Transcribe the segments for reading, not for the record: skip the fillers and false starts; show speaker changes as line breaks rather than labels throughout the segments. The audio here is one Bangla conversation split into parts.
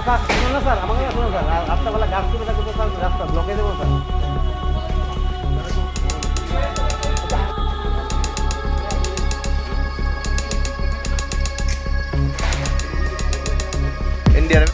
শুনুন না স্যার, আমাকে শুনুন স্যার, রাস্তাবেলা গাছ তুলে থাকবে স্যার, রাস্তা ব্লকে দেবো স্যার।
ইন্ডিয়ার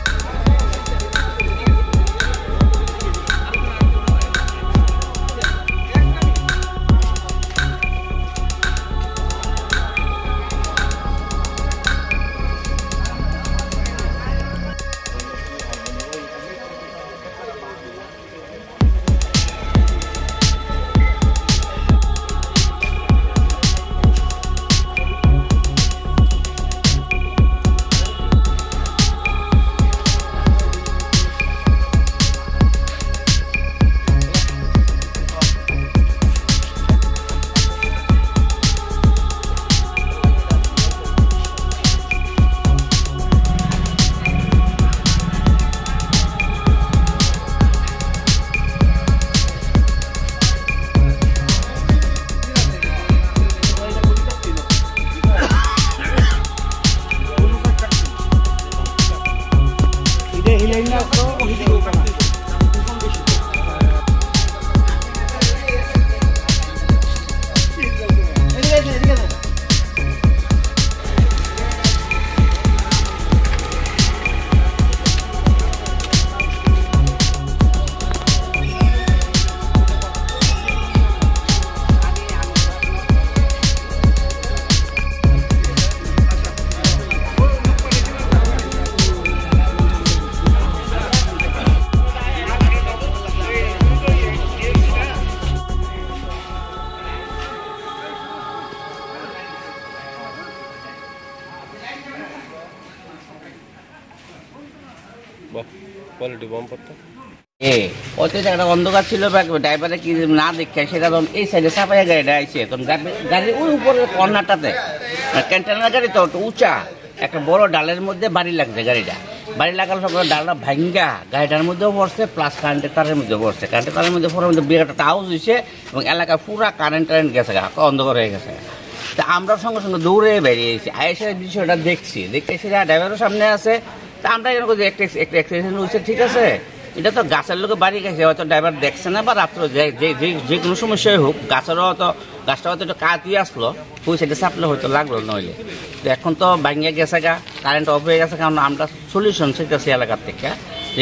কোয়ালিটি বম পড়তো
ওতে একটা অন্ধকার ছিল, ড্রাইভারে কি না দেখে সেটা তখন এই সাইডে চাপাইয়া গাড়িটা আইসে, তখন গাড়ির ওই উপরের কর্নারটাতে কন্টেনার গাড়ি তো উঁচা একটা বড় ডালের মধ্যে বাড়ি লাগছে, গাড়িটা বাড়ি লাগার সঙ্গে ডালটা ভাঙ্গা গাড়িটার মধ্যেও পড়ছে, প্লাস কারেন্টের তারের মধ্যে পড়ছে। কারেন্টের তারের মধ্যে পড়ার মধ্যে বিরাট একটা আওয়াজ হয়েছে এবং এলাকা পুরা কারেন্ট গেছে, অন্ধকার হয়ে গেছে। তা আমরা সঙ্গে সঙ্গে দৌড়ে বেরিয়েছি, আইসে বিষয়টা দেখছি, দেখতে সেটা ড্রাইভারের সামনে আছে। তা আমরা এরকম একটা অ্যাক্সিডেন্ট হয়েছে, ঠিক আছে, এটা তো গাছের লোকে বাড়ি গেছে, হয়তো ড্রাইভার দেখছে না, বা রাত্রে যে কোনো সমস্যাই হোক, গাছটা হয়তো একটু কাটিয়ে আসলো, ওই সাইডে চাপলে হয়তো লাগলো, নইলে এখন তো ভাঙিয়ে গেছে গা, কারেন্ট অফ হয়ে গেছে। কারণ আমরা সলিউশন সেটাছি এলাকার থেকে,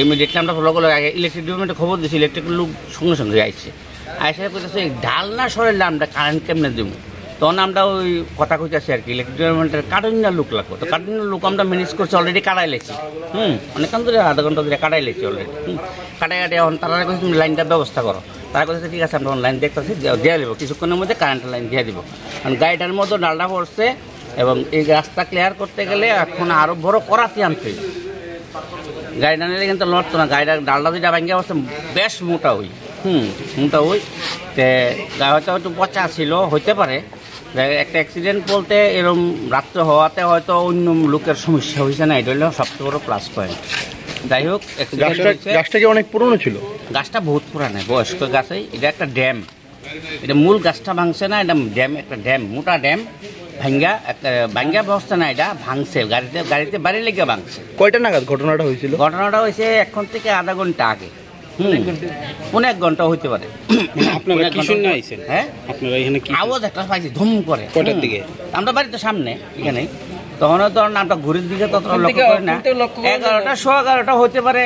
ইমিডিয়েটলি আমরা আগে ইলেকট্রিক ডিপার্টমেন্টে খবর দিয়েছি, ইলেকট্রিক লোক সঙ্গে সঙ্গে আইসে করতেছে ঢাল না সরাইলে আমরা কারেন্ট কেমনে দিব। তখন আমরা ওই কথা কইতেছি আর কি, ইলেকট্রিক ডিপার্টমেন্টের কাটিনা লোক লাগতো, তো কাটিনা লোক আমরা ম্যানেজ করছি, অলরেডি কাটাই লেছি, অনেকক্ষণ ধরে আধা ঘন্টা ধরে কাটাই লেছি অলরেডি, কাটাই এখন তারা কাছে তুমি লাইনটার ব্যবস্থা করো। তারা কাছে ঠিক আছে, আমরা লাইন দেখতেছি, দিয়ে দেবো কিছুক্ষণের মধ্যে কারেন্টের লাইন দিয়ে দিব। কারণ গাড়িটার মধ্যে ডালটা পড়ছে এবং এই রাস্তা ক্লিয়ার করতে গেলে এখন আরও বড় করাতি আনতে, গাড়িটা নিলে কিন্তু লড়তো না, গাড়িটার ডালটা যেটা ভাঙ্গা অবস্থা বেশ মোটা হই, মোটা হই, তে হয়তো একটু পচা ছিল, হইতে পারে। একটা অ্যাক্সিডেন্ট বলতে এরকম রাত্রে হওয়াতে হয়তো অন্য লোকের সমস্যা হয়েছে না, এটা হলো সবচেয়ে বড় প্লাস পয়েন্ট। যাই হোক,
গাছটা কি অনেক পুরনো ছিল?
গাছটা বহুত পুরানো, বয়স্ক গাছই, এটা একটা ড্যাম, এটা মূল গাছটা ভাঙছে না, এটা ড্যাম, একটা ড্যাম, মোটা ড্যাম ভাঙ্গা ব্যবস্থা না, এটা ভাঙছে, গাড়িতে বাড়ি লেগে ভাঙছে।
কয়টা নাগাদ ঘটনাটা হয়েছিল?
ঘটনাটা হয়েছে এখন থেকে আধা ঘন্টা আগে, অনেক ঘন্টা হইতে পারে। আওয়াজ একটা পাইছি ধুম করে, কয়টার দিকে? আমরা বাড়িতে সামনে এখানে, তখন ধরেন আমরা ঘুরের দিকে ততটা লক্ষ্য করি না, 11টা 11:15 হতে পারে,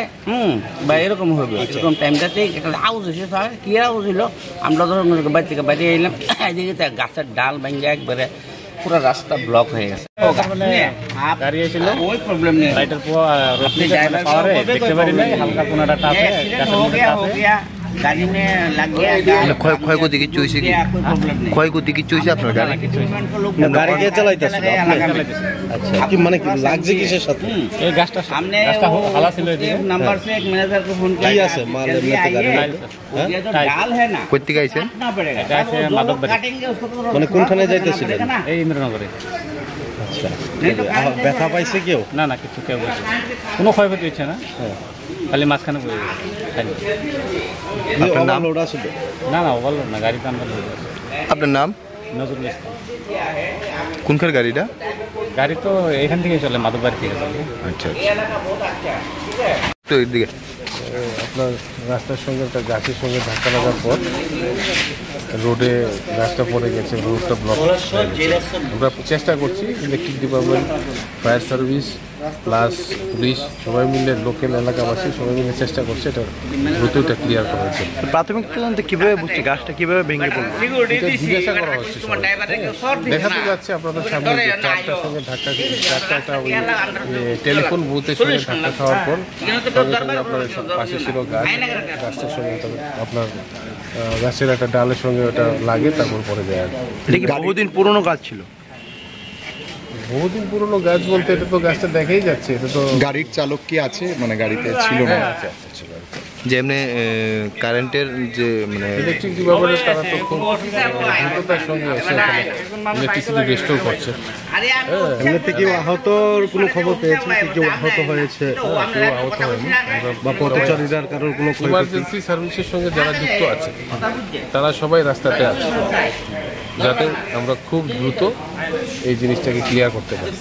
বা এরকম হবে, এরকম টাইমটাতেই একটা আওয়াজ হয়েছে। কি আওয়াজ হইলো, আমরা ধরুন বাড়ি থেকে বাইরে এলাম, এদিকে গাছের ডাল ভাঙ্গা একবারে পুরো রাস্তা ব্লক হয়ে গেছে।
দাঁড়িয়ে ছিল,
ওই প্রবলেম নেই,
লাইটের দেখতে পারি নাই, হালকা কোনাটা টাপে
गाड़ी में लग गया,
ক্ষয়ক্ষতি কিছু হয়েছে কি? ক্ষয়ক্ষতি কিছু হয়েছে আপনার গাড়ি?
গাড়ি কে চালাইতেছিল? আচ্ছা, কি মানে কি লাগছে কিসের সাথে?
এই গাছটা সামনে হালা ছিল,
एक नंबर से एक मैनेजर को फोन किया,
কি আছে মাল এমনিতে গাড়ি?
ये जो डाल है ना,
কই থেকে আইছেন?
काटना पड़ेगा, काटेंगे उसको तो
মানে কোনখানে যাইতেছিলেন?
এই ইন্দ্রনগরে।
আচ্ছা, ব্যথা পাইছে কেউ?
না না, কিছু কেউ বলছে, কোনো ক্ষয়ক্ষতি হচ্ছে না, খালি মাঝখানে পড়ে গেছে।
আপনার নাম?
না না, ওভারলোড না, গাড়িতে আমরা।
আপনার নাম?
নজরুল ইসলাম।
কোনখানে গাড়িটা?
গাড়ি তো এখান থেকে চলে মাধববাড়ি থেকে চলে।
আচ্ছা তো এদিকে
আপনার রাস্তার সঙ্গে একটা গাছের সঙ্গে ধাক্কা লাগার পর রোডে গাছটা পড়ে গেছে, রোডটা ব্লক। আমরা চেষ্টা করছি electric department, fire service plus police সবাই মিলে, লোকাল এলাকাবাসী সবাই মিলে চেষ্টা করছে এটা দ্রুত এটা ক্লিয়ার করার জন্য।
প্রাথমিক তদন্তে কিভাবে বুঝছে গাছটা কিভাবে ভেঙে পড়লো?
এটা জিজ্ঞাসা করা হচ্ছে সবাইকে। দেখাতে যাচ্ছে আপনাদের সামনে যে ট্রাকটার সঙ্গে ধাক্কা, ট্রাকটা একটা ওই টেলিফোন বুথের সঙ্গে ধাক্কা খাওয়ার পর সঙ্গে সঙ্গে আপনার পাশে ছিল গাছ, গাছটার সঙ্গে আপনার গাছের একটা ডালের সঙ্গে ওটা লাগে, তারপর পরে যায়।
এটা কি বহুদিন পুরনো গাছ ছিল?
বহুদিন পুরনো গাছ বলতে এটা তো গাছটা দেখাই যাচ্ছে, এটা তো
গাড়ির চালক কি আছে, মানে গাড়িতে ছিল না?
যে এমনি কারেন্টের যে মানে
ইলেকট্রিক ডিপার্টমেন্টের তারা তো খুব দ্রুততার সঙ্গে এসে ইলেকট্রিসিটি রেস্টোর করছে।
এমনিতে কেউ আহতর কোনো খবর পেয়েছেন? কেউ আহত হয়েছে
কেউ আহত হয়নি,
বা পথচারীরার কারোর কোনো ক্ষয়ক্ষতি?
ইমার্জেন্সি সার্ভিসের সঙ্গে যারা যুক্ত আছে তারা সবাই রাস্তাতে আছে, যাতে আমরা খুব দ্রুত এই জিনিসটাকে ক্লিয়ার করতে পারি।